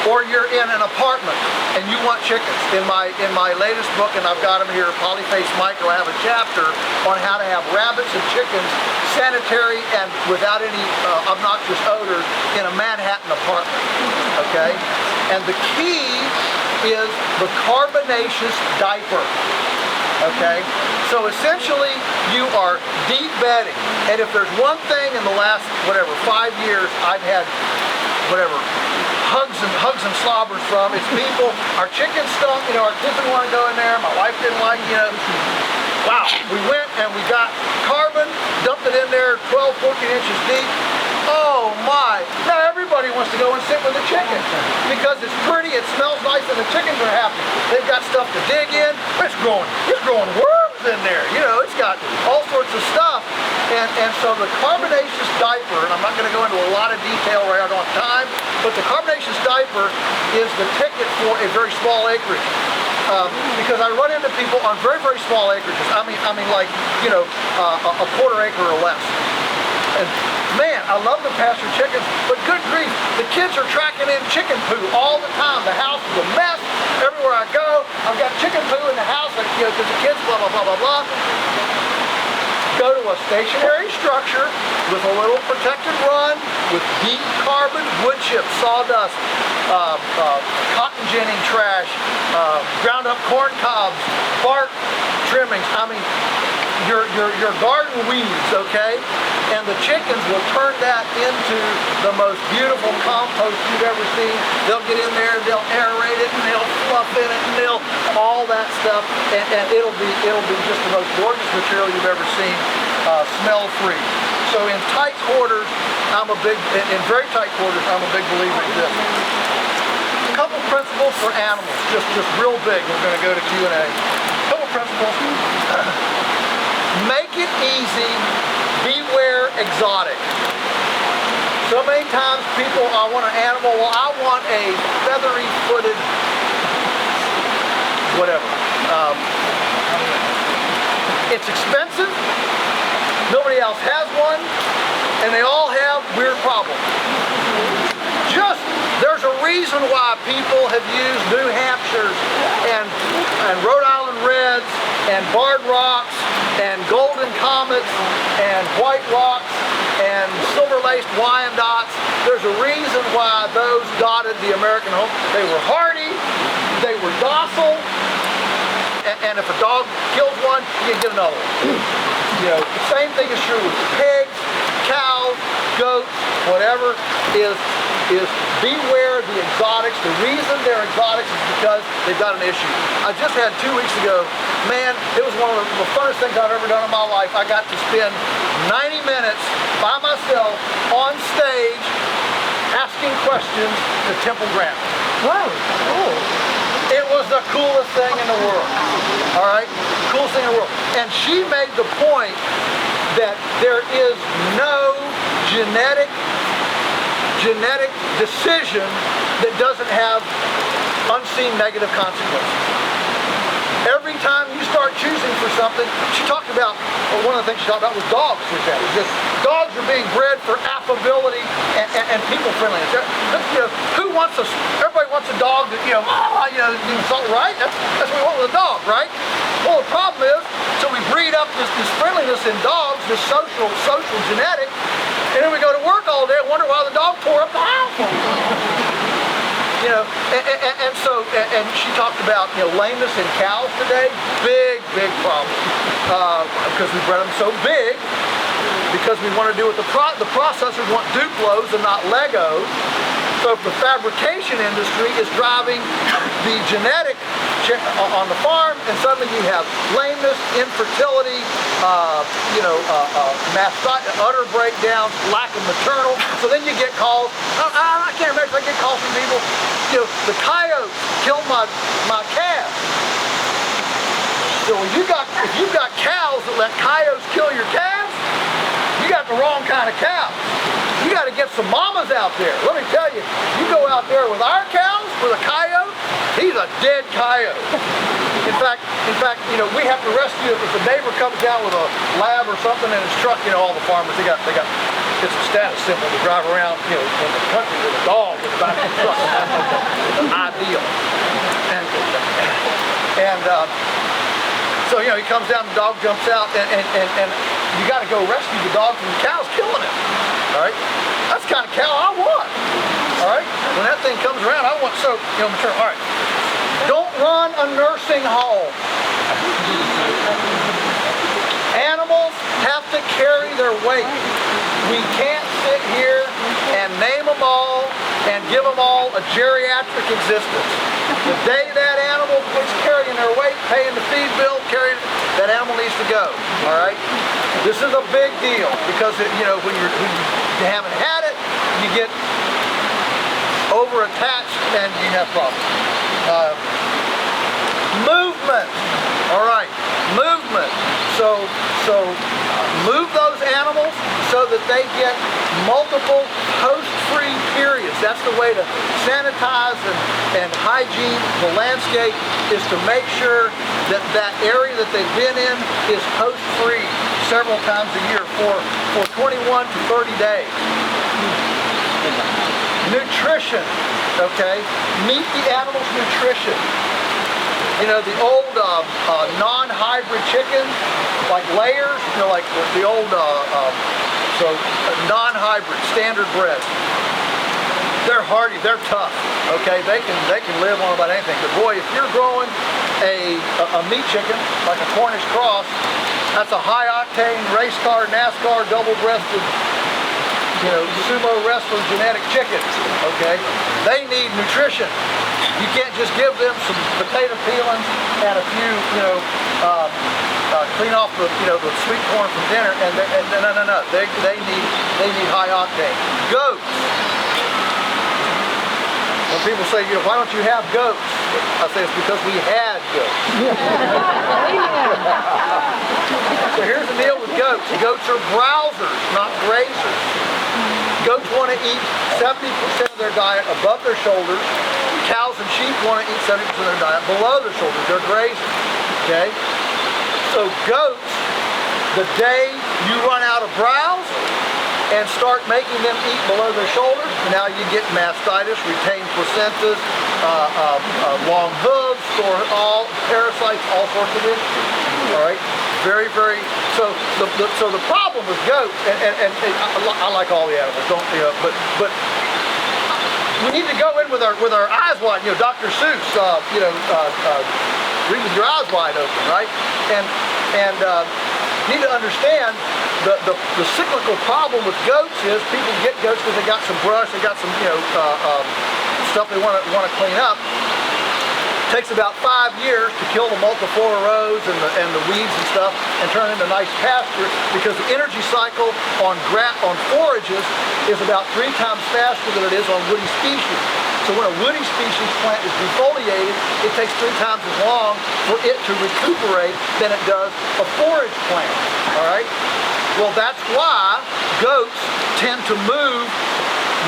or you're in an apartment and you want chickens, in my latest book, and I've got them here, Polyface Micro, I have a chapter on how to have rabbits and chickens sanitary and without any obnoxious odors in a Manhattan apartment, okay? And the key is the carbonaceous diaper, okay? So essentially, you are deep bedding. And if there's one thing in the last, 5 years I've had, hugs and slobbers from, it's people, our chickens stunk, our kids didn't want to go in there, my wife didn't like, wow, we went and we got carbon, dumped it in there 12, 14 inches deep. Oh my, now everybody wants to go and sit with the chickens because it's pretty, it smells nice, and the chickens are happy. They've got stuff to dig in, it's growing worms in there, it's got all sorts of stuff. And so the carbonaceous diaper, and I'm not going to go into a lot of detail right now, I don't have time, but the carbonaceous diaper is the ticket for a very small acreage. Because I run into people on very, very small acreages. I mean like, a quarter acre or less. And man, I love the pastured chickens, but good grief, the kids are tracking in chicken poo all the time. The house is a mess. Everywhere I go, I've got chicken poo in the house, because the kids blah, blah, blah, blah, blah. Go to a stationary structure with a little protected run with deep carbon, wood chips, sawdust, cotton ginning trash, ground up corn cobs, bark trimmings. I mean, your garden weeds, okay? And the chickens will turn that into the most beautiful compost you've ever seen. They'll get in there, they'll aerate it, and they'll fluff in it, and they'll all that stuff, and it'll be just the most gorgeous material you've ever seen, smell free. So in tight quarters, in very tight quarters, I'm a big believer in this. A couple principles for animals, just real big. We're going to go to Q&A. A couple principles. Make it easy. Beware exotic. So many times people, I want an animal, well, I want a feathery footed, whatever. It's expensive, nobody else has one, and they all have weird problems. Just There's a reason why people have used New Hampshires and Rhode Island Reds and Barred Rocks and Golden Comets and White Rocks and Silver-Laced Wyandottes. There's a reason why those dotted the American home. They were hardy, they were docile, and if a dog kills one, you get another one. You know, the same thing is true with pigs, cows, goats, whatever, is beware the exotics. The reason they're exotics is because they've got an issue. I just had 2 weeks ago, man, it was one of the funnest things I've ever done in my life. I got to spend 90 minutes by myself on stage asking questions to Temple Grandma. Wow, cool. It was the coolest thing in the world. All right? Coolest thing in the world. And she made the point that there is no genetic decision that doesn't have unseen negative consequences. Every time you start choosing for something, she talked about, one of the things she talked about was dogs, for example. Just dogs are being bred for affability and people friendliness. You know, who wants everybody wants a dog that, right? That's what we want with a dog, right? Well, the problem is, so we breed up this friendliness in dogs, this social genetic, and then we go to work all day and wonder why the dog tore up the house. You know, and she talked about, lameness in cows today. Big problem. Because we bred them so big, because we want to do what the processors want Duplos and not Legos. So if the fabrication industry is driving the genetic on the farm, and suddenly you have lameness, infertility, utter breakdowns, lack of maternal. So then you get calls. I can't imagine I get calls from people. The coyotes killed my calves. So if you've got cows that let coyotes kill your calves, you got the wrong kind of cows. You got to get some mamas out there. Let me tell you, you go out there with our cows, with a coyote, he's a dead coyote. In fact, we have to rescue if a neighbor comes down with a lab or something in his truck. All the farmers they got it's a status symbol to drive around, in the country with a dog in the back of the truck. Ideal. So he comes down, the dog jumps out, and you got to go rescue the dog from the cows killing it. All right, that's the kind of cow I want. All right, when that thing comes around, I want mature. All right, don't run a nursing home. Animals have to carry their weight. We can't sit here and name them all and give them all a geriatric existence. The day that animal quits carrying their weight, paying the feed bill, that animal needs to go. All right. This is a big deal because when you haven't had it, you get over-attached and you have problems. Movement. All right. Movement. So move those animals so that they get multiple post-free periods. That's the way to sanitize and hygiene the landscape, is to make sure that area that they've been in is post-free several times a year for 21 to 30 days. Nutrition, okay? Meet the animal's nutrition. The old non-hybrid chickens, like layers, like the old non-hybrid, standard bred. They're hardy, they're tough, okay? They can live on about anything. But boy, if you're growing a meat chicken, like a Cornish cross, that's a high-octane race car, NASCAR, double-breasted, sumo wrestler genetic chickens, okay? They need nutrition. You can't just give them some potato peelings and a few, clean off the sweet corn from dinner, and no. They need high octane. Goats. When people say, why don't you have goats? I say it's because we had goats. So here's the deal with goats. Goats are browsers, not grazers. Goats want to eat 70% of their diet above their shoulders. Cows and sheep want to eat 70% of their diet below their shoulders. They're grazers. Okay? So goats, the day you run out of browse, and start making them eat below their shoulders. Now you get mastitis, retained placentas, long hooves, all parasites, all sorts of issues. All right, very, very. So the problem with goats, and I like all the animals, don't you know? But we need to go in with our eyes wide. You know, Dr. Seuss. Read with your eyes wide open, right? And need to understand the cyclical problem with goats is people get goats because they got some brush, they got some stuff they want to clean up. It takes about 5 years to kill the multiflora rows and the weeds and stuff and turn into nice pasture, because the energy cycle on forages is about 3 times faster than it is on woody species. So when a woody species plant is defoliated, it takes 3 times as long for it to recuperate than it does a forage plant. All right? Well, that's why goats tend to move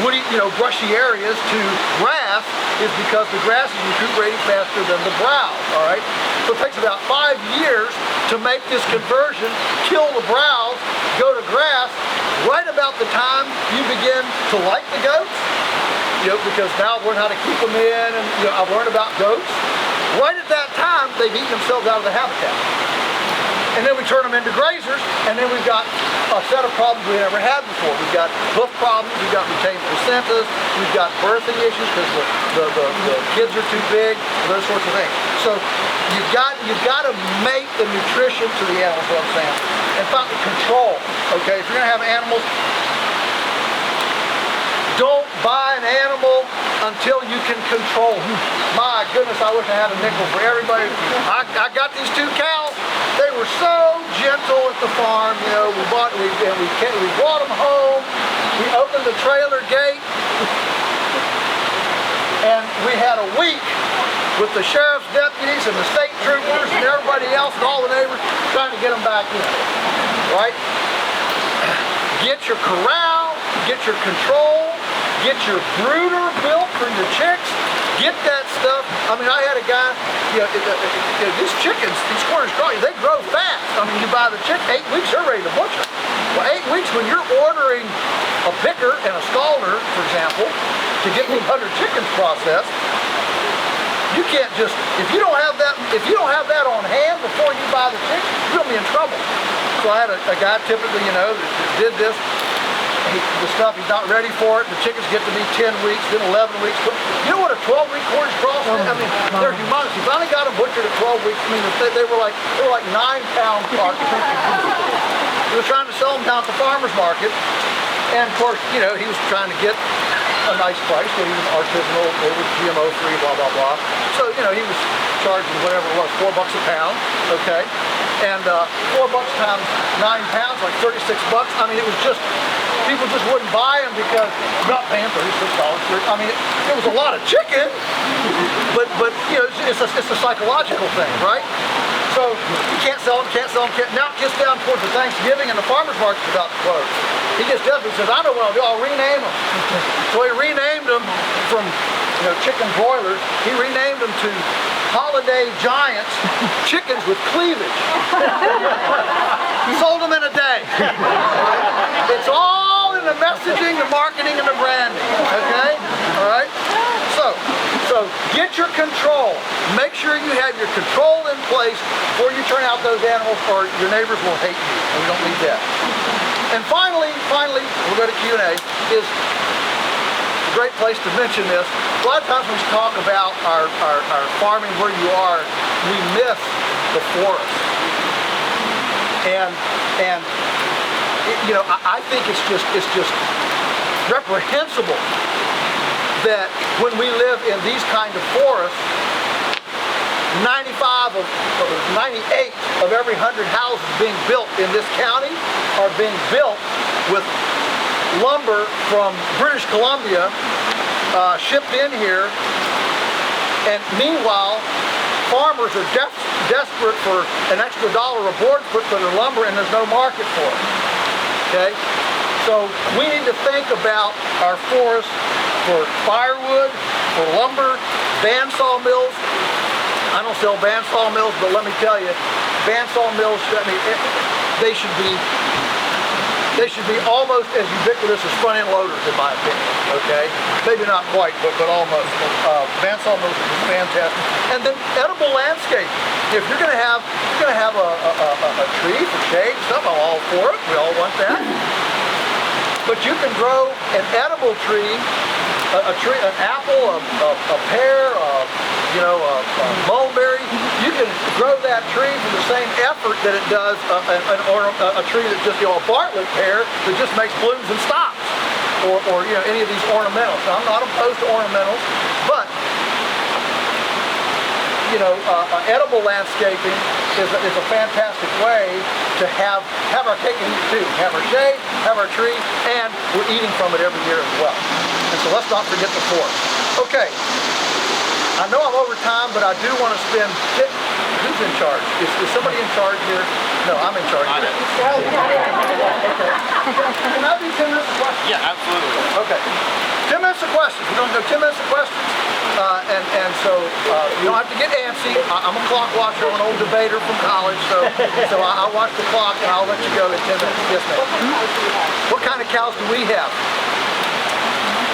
woody, brushy areas to grass, is because the grass is recuperating faster than the browse. All right? So it takes about 5 years to make this conversion, kill the browse, go to grass, right about the time you begin to like the goats. Because now I've learned how to keep them in, and I've learned about goats. Right at that time, they've eaten themselves out of the habitat. And then we turn them into grazers, and then we've got a set of problems we never had before. We've got hoof problems, we've got retained placentas, we've got birthing issues because the kids are too big, those sorts of things. So you've got to mate the nutrition to the animals, what I'm saying. And finally, control. Okay, if you're going to have animals, don't buy an animal until you can control them. My goodness, I wish I had a nickel for everybody. I got these 2 cows. They were so gentle at the farm. We brought them home. We opened the trailer gate, and we had a week with the sheriff's deputies and the state troopers and everybody else and all the neighbors trying to get them back in. Right? Get your corral, get your control, get your brooder built for your chicks, get that stuff. I mean, I had a guy, these chickens, these Cornish collies, they grow fast. I mean, you buy the chick, 8 weeks, they're ready to butcher. Well, 8 weeks, when you're ordering a picker and a scalder, for example, to get 100 chickens processed, you can't just, if you don't have that on hand before you buy the chicks, you're gonna be in trouble. So I had a guy typically, that did this. The stuff, he's not ready for it. The chickens get to be 10 weeks, then 11 weeks. You know what a 12-week Cornish cross is? I mean, they're humongous. He finally got them butchered at 12 weeks. I mean, they were like 9-pound carcasses. He was trying to sell them down at the farmer's market, and of course, he was trying to get a nice price. So he was artisanal, it was GMO-free, blah blah blah. So he was charging whatever it was, $4 a pound. Okay, and $4 times 9 pounds, like 36 bucks. I mean, it was just. People just wouldn't buy them because I'm not paying $36 for it. I mean, it was a lot of chicken, but it's a psychological thing, right? So you can't sell them. Now it gets down towards the Thanksgiving and the farmer's market's about to close. He gets desperate and says, I know what I'll do, I'll rename them. So he renamed them from chicken broilers, he renamed them to Holiday Giants chickens with cleavage. He sold them in a day. It's all in the messaging, the marketing, and the branding. Okay? All right? So get your control. Make sure you have your control in place before you turn out those animals, or your neighbors will hate you. And we don't need that. And finally, we'll go to Q&A, is a great place to mention this. A lot of times when we talk about our farming where you are, we miss the forest. And I think it's just reprehensible that when we live in these kind of forests, 98 of every 100 houses being built in this county are being built with lumber from British Columbia, shipped in here, and meanwhile farmers are desperate for an extra $1 a board foot for their lumber, and there's no market for it. Okay? So we need to think about our forests for firewood, for lumber, bandsaw mills. I don't sell bandsaw mills, but let me tell you, bandsaw mills, they should be They should be almost as ubiquitous as front-end loaders, in my opinion. Okay, maybe not quite, but almost. Bandsaw mowers are fantastic. And then edible landscape. If you're going to have a tree for shade, stuff, I'm all for it. We all want that. But you can grow an edible tree, an apple, a pear, a mulberry. You can grow that tree for the same effort that it does a tree that just, a Bartlett pear that just makes blooms and stops, or any of these ornamentals. Now, I'm not opposed to ornamentals, but edible landscaping is a fantastic way to have our cake and eat it too. Have our shade, have our tree, and we're eating from it every year as well. And so let's not forget the fork. Okay, I know I'm over time, but I do want to spend. Who's in charge? Is somebody in charge here? No, I'm in charge here. Okay. Can I do 10 minutes of questions? Yeah, absolutely. Okay. 10 minutes of questions. We're going to go 10 minutes of questions. And so you don't have to get antsy. I'm a clock watcher. I'm an old debater from college, so I'll watch the clock and I'll let you go in 10 minutes. Yes, ma'am. What kind of cows do we have?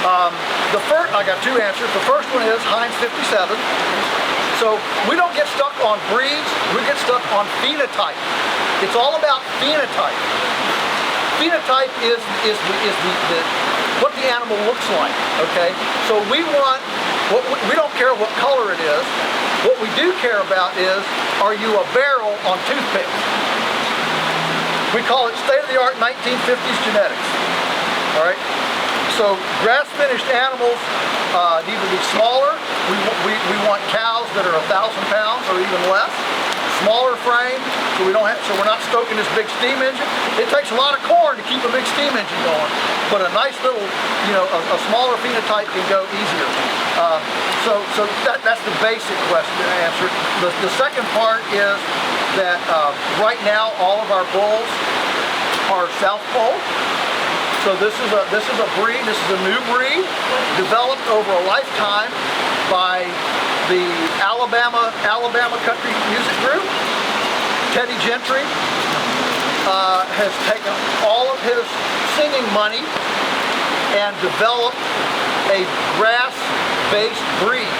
I got two answers. The first one is Heinz 57. So we don't get stuck on breeds, we get stuck on phenotype. It's all about phenotype. Phenotype is what the animal looks like, okay? So we don't care what color it is. What we do care about is, are you a barrel on toothpicks? We call it state-of-the-art 1950s genetics, all right? So grass-finished animals need to be smaller. We want cows that are 1,000 pounds or even less. Smaller frame, so we're not stoking this big steam engine. It takes a lot of corn to keep a big steam engine going, but a nice little, a smaller phenotype can go easier. So that's the basic question answer. The second part is that right now all of our bulls are South Pole. So this is a breed. This is a new breed developed over a lifetime by the Alabama Country Music Group. Teddy Gentry has taken all of his singing money and developed a grass-based breed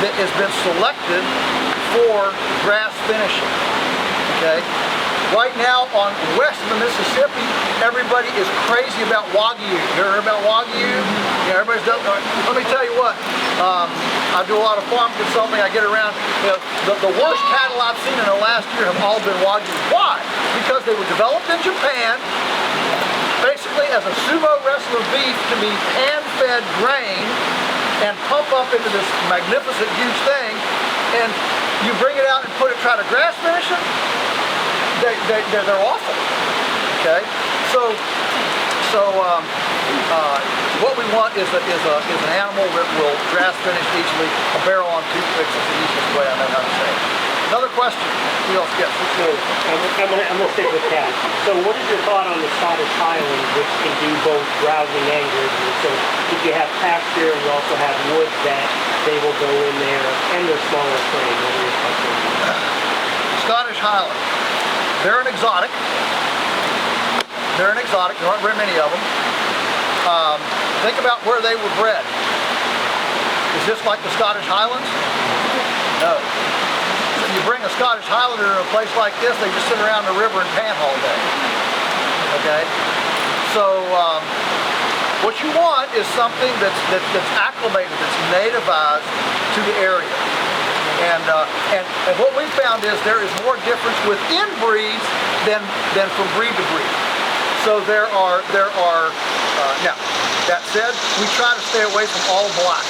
that has been selected for grass finishing. Okay. Right now on west of the Mississippi, everybody is crazy about Wagyu. You ever heard about Wagyu? Yeah, everybody's done. Let me tell you what. I do a lot of farm consulting. I get around. The worst cattle I've seen in the last year have all been Wagyu. Why? Because they were developed in Japan, basically as a sumo wrestler beef to be hand-fed grain and pump up into this magnificent, huge thing. And you bring it out and try to grass finish it. They're awful. Okay, so what we want is an animal that will grass finish easily. A barrel on toothpicks is the easiest way I know how to say it. Another question. Who else gets it? So I'm gonna stick with that. So what is your thought on the Scottish Highland, which can do both browsing and grazing? So if you have pasture and you also have wood that they will go in there, and they're smaller frame. What are your thoughts on that? Scottish Highland. They're an exotic. There aren't very many of them. Think about where they were bred. Is this like the Scottish Highlands? No. So you bring a Scottish Highlander in a place like this, they just sit around the river and pant all day. Okay? So what you want is something that's acclimated, that's nativized to the area. And what we found is there is more difference within breeds than from breed to breed. So there are now that said, we try to stay away from all black.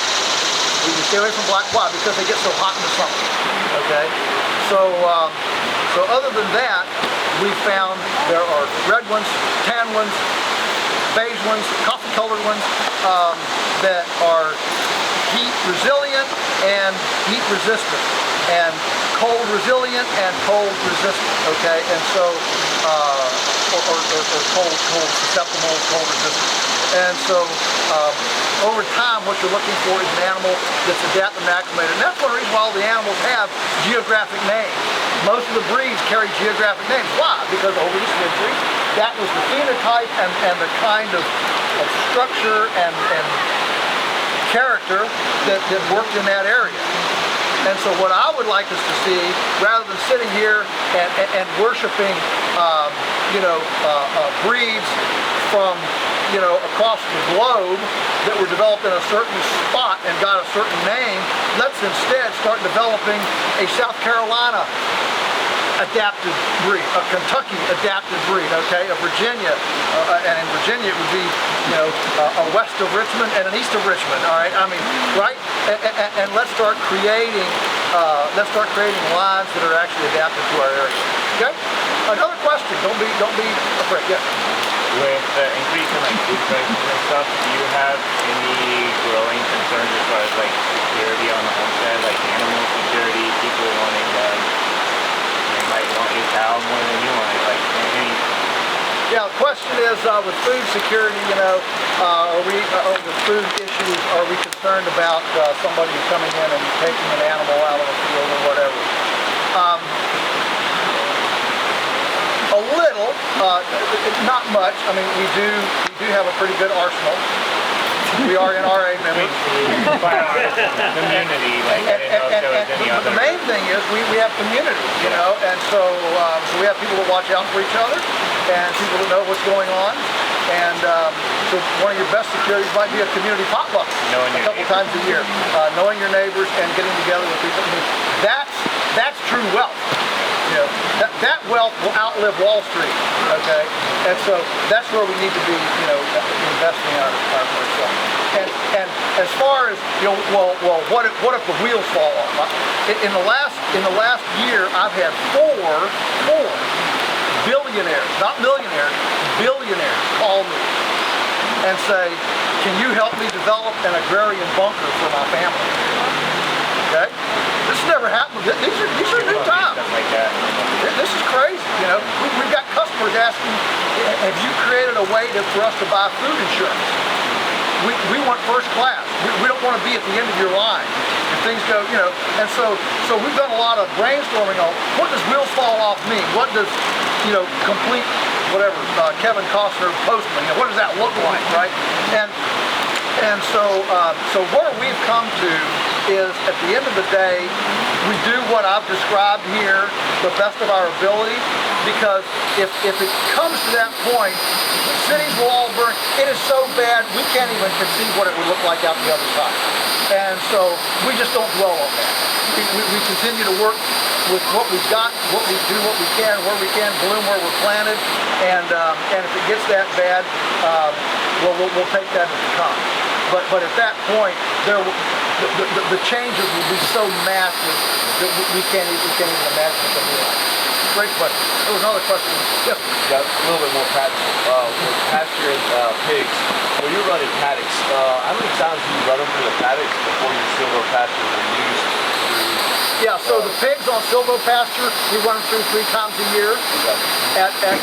We stay away from black. Why? Because they get so hot in the summer. Okay. So other than that, we found there are red ones, tan ones, beige ones, coffee-colored ones that are heat resilient and heat resistant, and cold resilient and cold resistant. Okay, and so or cold susceptible, cold resistant. And so over time, what you're looking for is an animal that's adapted and acclimated. And that's one reason why all the animals have geographic names. Most of the breeds carry geographic names. Why? Because over the centuries, that was the phenotype and the kind of structure and character that worked in that area. And so what I would like us to see, rather than sitting here and worshiping, breeds from, across the globe that were developed in a certain spot and got a certain name, let's instead start developing a South Carolina adapted breed, a Kentucky adapted breed, okay, a Virginia, and in Virginia it would be, a west of Richmond and an east of Richmond, all right, I mean, right, and let's start creating lines that are actually adapted to our area, okay? Another question, don't be afraid, yes? With the increase in like food prices and stuff, do you have any growing concerns as far as like security on the homestead, like animal security, people wanting they might want your cow more than you want it, like any? Yeah, the question is with food security, with food issues, are we concerned about somebody coming in and taking an animal out of the field or whatever? A little, not much. I mean, we do have a pretty good arsenal. We are NRA members. Community, like I didn't know if there was any other. The main thing is we have community, and so we have people that watch out for each other and people that know what's going on. And so one of your best securities might be a community potluck a couple times a year. Knowing your neighbors and getting together with people. I mean, that's true wealth. That wealth will outlive Wall Street, okay? And so that's where we need to be, investing our stuff. And as far as, what if the wheels fall off? In the last year, I've had four billionaires, not millionaires, billionaires call me and say, can you help me develop an agrarian bunker for my family? Okay? This has never happened. These are new times. Like that. This is crazy. We've got customers asking, have you created a way for us to buy food insurance? We want first class. We don't want to be at the end of your line. If things go, and so we've done a lot of brainstorming on what does wheels fall off mean? What does, complete, whatever, Kevin Costner postman, what does that look like, right? And so where we've come to is, at the end of the day, we do what I've described here the best of our ability, because if it comes to that point, cities will all burn. It is so bad we can't even conceive what it would look like out the other side. And so we just don't dwell on that. We continue to work with what we've got, what we do, what we can, where we can, bloom where we're planted, and if it gets that bad, we'll take that as it comes. But at that point, the changes will be so massive that we can't even imagine what they'll be like. Great question. There was another question. Yes. Yeah, a little bit more practical. With pasturing pigs, when you're running paddocks, how many times do you run them through the paddocks before your silvo pastures are used? Yeah, so the pigs on silvo pasture, we run them through 3 times a year at a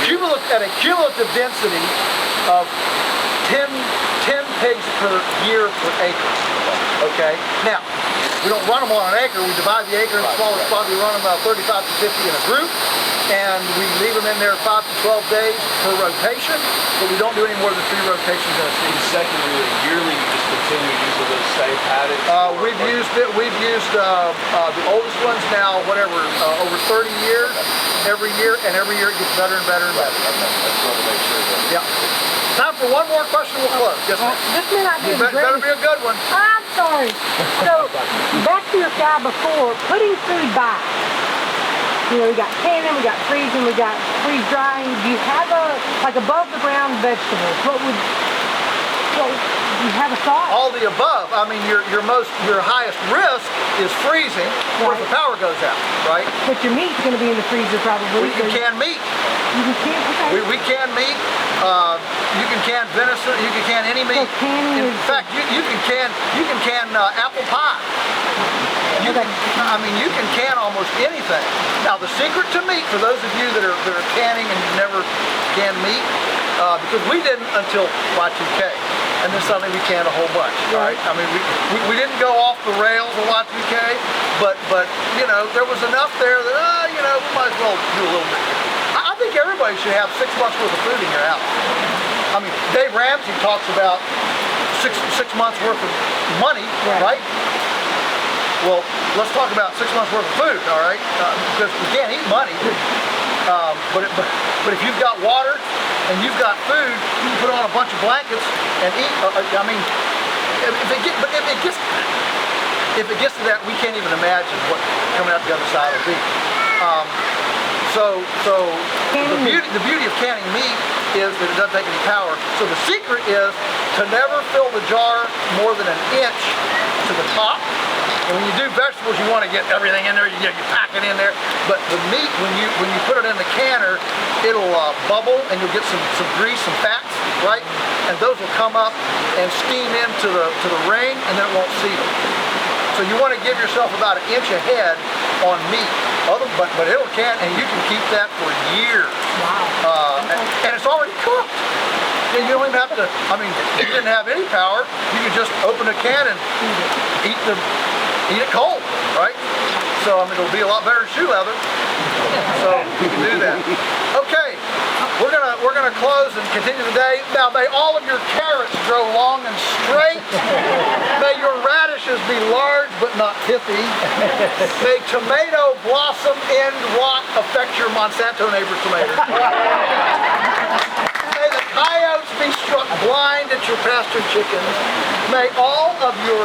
cumulative density of 10 pigs per year per acre. Okay? Now, we don't run them on an acre. We divide the acre in the smallest spot. We run them 35 to 50 in a group, and we leave them in there 5 to 12 days per rotation, but we don't do any more than 3 rotations in a season. Secondly, yearly, you just continue using those same paddocks? We've used the oldest ones now, over 30 years, every year, and every year it gets better and better and better. I just want to make sure that. Yeah. Time for one more question, we'll close. Yes, ma'am. This may not be the Better be a good one. I'm sorry. So, back to your guy before, putting food by. We got canning, we got freezing, we got freeze drying. Do you have above the ground vegetables? Do you have a thought? All the above. I mean, your highest risk is freezing, or if the power goes out, right? But your meat's going to be in the freezer probably. We can can meat. You can can, okay. We can meat. You can can venison. You can can any meat. So canning in fact, you can can apple pie. You can can almost anything. Now, the secret to meat, for those of you that are canning and you've never canned meat, because we didn't until Y2K. and then suddenly we canned a whole bunch. All right. I mean, we didn't go off the rails a lot, UK, but you know, there was enough there that you know, we might as well do a little bit. I think everybody should have 6 months worth of food in your house. I mean, Dave Ramsey talks about six months worth of money, right? Well, let's talk about 6 months worth of food, all right? Because we can't eat money. But if you've got water and you've got food, you can put on a bunch of blankets and eat. I mean, if it gets to that, we can't even imagine what coming out the other side will be. So the beauty of canning meat is that it doesn't take any power. So the secret is to never fill the jar more than an inch to the top. And when you do vegetables, you want to get everything in there. You pack it in there. But the meat, when you put it in the canner, it'll bubble, and you'll get some grease, some fats, right? And those will come up and steam into the ring, and then it won't seep. So you want to give yourself about an inch ahead on meat. But it'll can, and you can keep that for years. Wow. And it's already cooked. And you don't even have to, I mean, if you didn't have any power, you could just open a can and eat it cold, right? So, I mean, it'll be a lot better than shoe leather. So, you can do that. Okay, we're gonna close and continue the day. Now, may all of your carrots grow long and straight. May your radishes be large but not pithy. May tomato blossom end rot affect your Monsanto neighbor's tomatoes. May the coyotes be struck blind at your pastured chickens. May all of your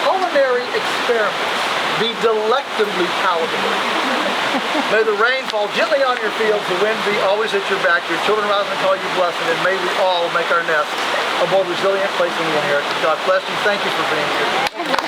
culinary experiments be delectably palatable. May the rain fall gently on your fields, the wind be always at your back, your children rise and call you blessed, and may we all make our nest a more resilient place than we inherit. God bless you. Thank you for being here.